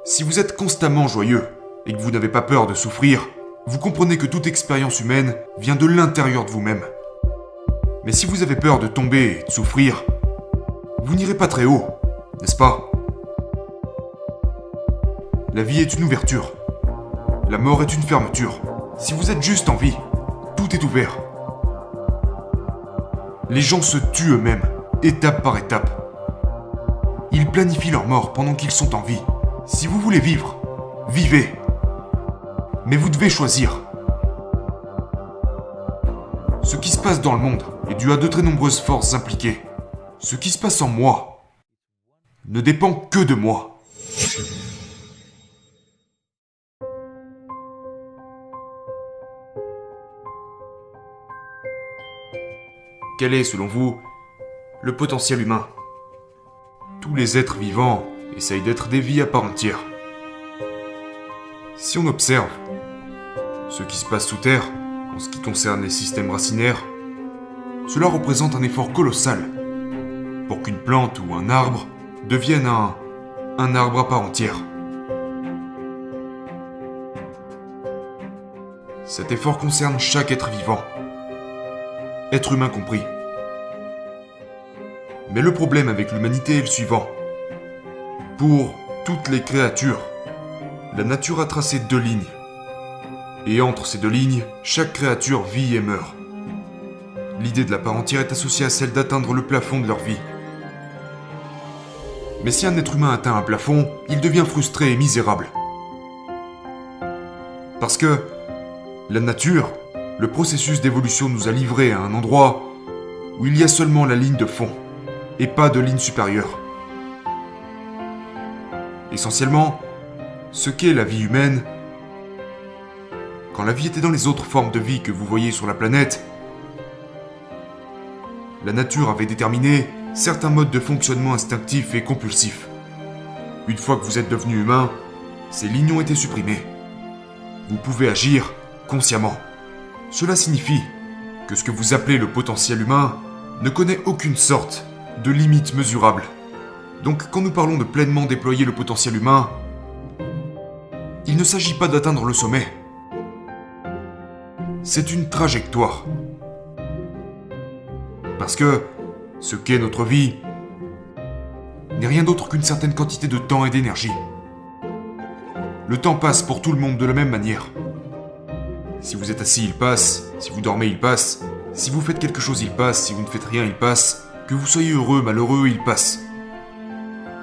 Si vous êtes constamment joyeux et que vous n'avez pas peur de souffrir, vous comprenez que toute expérience humaine vient de l'intérieur de vous-même. Mais si vous avez peur de tomber et de souffrir, vous n'irez pas très haut, n'est-ce pas? La vie est une ouverture. La mort est une fermeture. Si vous êtes juste en vie, tout est ouvert. Les gens se tuent eux-mêmes, étape par étape. Ils planifient leur mort pendant qu'ils sont en vie. Si vous voulez vivre, vivez. Mais vous devez choisir. Ce qui se passe dans le monde est dû à de très nombreuses forces impliquées. Ce qui se passe en moi ne dépend que de moi. Quel est, selon vous, le potentiel humain? Tous les êtres vivants essayent d'être des vies à part entière. Si on observe ce qui se passe sous terre, en ce qui concerne les systèmes racinaires, cela représente un effort colossal pour qu'une plante ou un arbre devienne un arbre à part entière. Cet effort concerne chaque être vivant, être humain compris. Mais le problème avec l'humanité est le suivant. Pour toutes les créatures, la nature a tracé 2 lignes. Et entre ces 2 lignes, chaque créature vit et meurt. L'idée de la part entière est associée à celle d'atteindre le plafond de leur vie. Mais si un être humain atteint un plafond, il devient frustré et misérable. Parce que la nature, le processus d'évolution nous a livrés à un endroit où il y a seulement la ligne de fond et pas de ligne supérieure. Essentiellement, ce qu'est la vie humaine, quand la vie était dans les autres formes de vie que vous voyez sur la planète, la nature avait déterminé certains modes de fonctionnement instinctifs et compulsifs. Une fois que vous êtes devenu humain, ces lignes ont été supprimées. Vous pouvez agir consciemment. Cela signifie que ce que vous appelez le potentiel humain ne connaît aucune sorte de limite mesurable. Donc quand nous parlons de pleinement déployer le potentiel humain, il ne s'agit pas d'atteindre le sommet. C'est une trajectoire. Parce que ce qu'est notre vie n'est rien d'autre qu'une certaine quantité de temps et d'énergie. Le temps passe pour tout le monde de la même manière. Si vous êtes assis, il passe. Si vous dormez, il passe. Si vous faites quelque chose, il passe. Si vous ne faites rien, il passe. Que vous soyez heureux, malheureux, il passe.